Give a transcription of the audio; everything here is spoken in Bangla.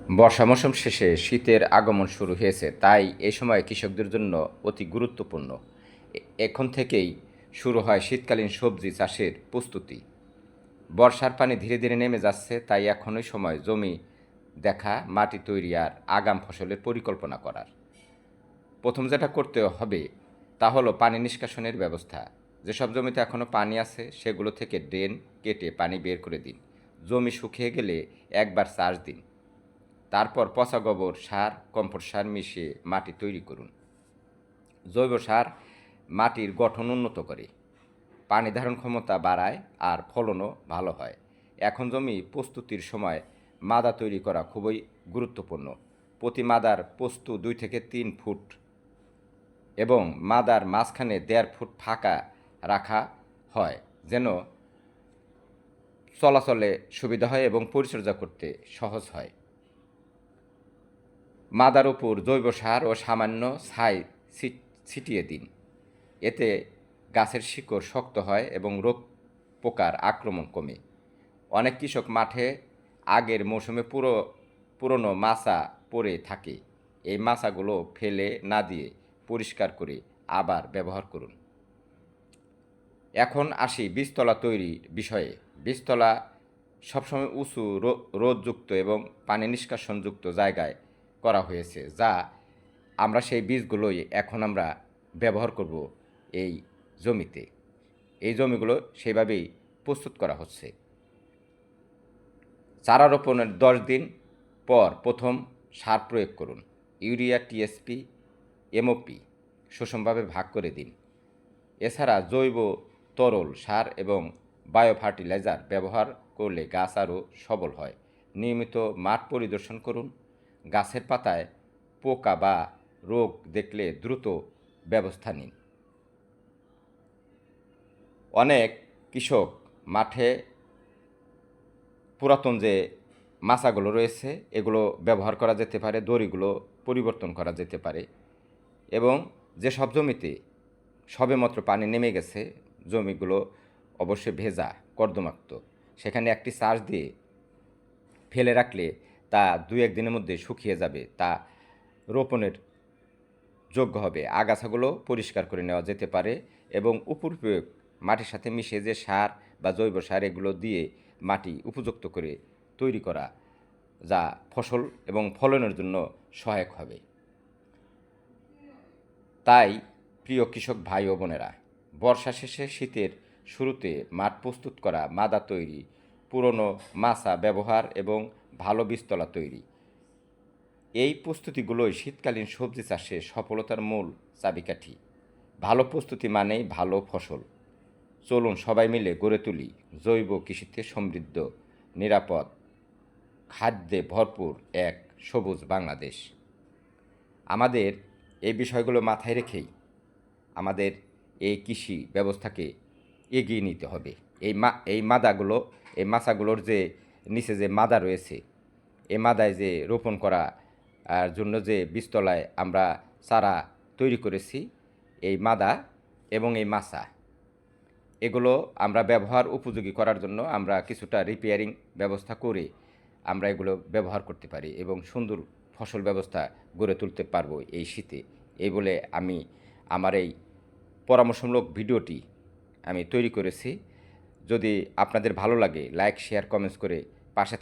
বর্ষা মৌসুম শেষে শীতের আগমন শুরু হয়েছে, তাই এই সময় কৃষকদের জন্য অতি গুরুত্বপূর্ণ। এখন থেকেই শুরু হয় শীতকালীন সবজি চাষের প্রস্তুতি। বর্ষার পানি ধীরে ধীরে নেমে যাচ্ছে, তাই এখনই সময় জমি দেখা, মাটি তৈরি আর আগাম ফসলের পরিকল্পনা করার। প্রথম যেটা করতে হবে তা হলো পানি নিষ্কাশনের ব্যবস্থা। যেসব জমিতে এখনও পানি আছে সেগুলো থেকে ড্রেন কেটে পানি বের করে দিন। জমি শুকিয়ে গেলে একবার চাষ দিন। তারপর পচা গোবর সার, কম্পোস্ট সার মিশিয়ে মাটি তৈরি করুন। জৈব সার মাটির গঠন উন্নত করে, পানি ধারণ ক্ষমতা বাড়ায় আর ফলনও ভালো হয়। এখন জমি প্রস্তুতির সময় মাদা তৈরি করা খুবই গুরুত্বপূর্ণ। প্রতি মাদার প্রস্তু 2 থেকে 3 ফুট এবং মাদার মাঝখানে 1.5 ফুট ফাঁকা রাখা হয়, যেন চলাচলে সুবিধা হয় এবং পরিচর্যা করতে সহজ হয়। মাদার উপর জৈব সার ও সামান্য ছাই ছিটিয়ে দিন। এতে গাছের শিকড় শক্ত হয় এবং রোগ পোকার আক্রমণ কমে। অনেক কৃষক মাঠে আগের মৌসুমে পুরনো মাচা পড়ে থাকে। এই মাচাগুলো ফেলে না দিয়ে পরিষ্কার করে আবার ব্যবহার করুন। এখন আসি বীজতলা তৈরির বিষয়ে। বীজতলা সবসময় উঁচু, রোদযুক্ত এবং পানি নিষ্কাশনযুক্ত জায়গায় করা হয়েছে, যা আমরা সেই বীজগুলোই এখন আমরা ব্যবহার করব এই জমিতে। এই জমিগুলো সেইভাবেই প্রস্তুত করা হচ্ছে। চারা রোপণের 10 দিন পর প্রথম সার প্রয়োগ করুন। ইউরিয়া, টিএসপি, এমওপি সুষমভাবে ভাগ করে দিন। এছাড়া জৈব তরল সার এবং বায়ো ফার্টিলাইজার ব্যবহার করলে গাছ আরও সবল হয়। নিয়মিত মাঠ পরিদর্শন করুন। গাছের পাতায় পোকা বা রোগ দেখলে দ্রুত ব্যবস্থা নিন। অনেক কৃষক মাঠে পুরাতন যে মাচাগুলো রয়েছে এগুলো ব্যবহার করা যেতে পারে, দড়িগুলো পরিবর্তন করা যেতে পারে এবং যেসব জমিতে সবেমাত্র পানি নেমে গেছে, জমিগুলো অবশ্যই ভেজা, কর্দমাক্ত, সেখানে একটি চাষ দিয়ে ফেলে রাখলে তা 2-1 দিনের মধ্যে শুকিয়ে যাবে, তা রোপণের যোগ্য হবে। আগাছাগুলো পরিষ্কার করে নেওয়া যেতে পারে এবং উপপ্রয়োগ মাটির সাথে মিশিয়ে যে সার বা জৈব সার এগুলো দিয়ে মাটি উপযুক্ত করে তৈরি করা, যা ফসল এবং ফলনের জন্য সহায়ক হবে। তাই প্রিয় কৃষক ভাই ও বোনেরা, বর্ষা শেষে শীতের শুরুতে মাঠ প্রস্তুত করা, মাদা তৈরি, পুরনো মাচা ব্যবহার এবং ভালো বীজতলা তৈরি, এই প্রস্তুতিগুলোই শীতকালীন সবজি চাষে সফলতার মূল চাবিকাঠি। ভালো প্রস্তুতি মানেই ভালো ফসল। চলুন সবাই মিলে গড়ে তুলি জৈব কৃষিতে সমৃদ্ধ, নিরাপদ, খাদ্যে ভরপুর এক সবুজ বাংলাদেশ। আমাদের এই বিষয়গুলো মাথায় রেখেই আমাদের এই কৃষি ব্যবস্থাকে এগিয়ে নিতে হবে। এই মাচাগুলোর যে নিচে যে মাদা রয়েছে, এই মাদায় যে রোপণ করা জন্য যে বীজতলায় আমরা চারা তৈরি করেছি, এই মাদা এবং এই মাচা এগুলো আমরা ব্যবহার উপযোগী করার জন্য আমরা কিছুটা রিপেয়ারিং ব্যবস্থা করে আমরা এগুলো ব্যবহার করতে পারি এবং সুন্দর ফসল ব্যবস্থা গড়ে তুলতে পারবো এই শীতে। এই বলে আমি আমার এই পরামর্শমূলক ভিডিওটি আমি তৈরি করেছি। যদি আপনাদের ভালো লাগে, লাইক, শেয়ার, কমেন্টস করে পাশে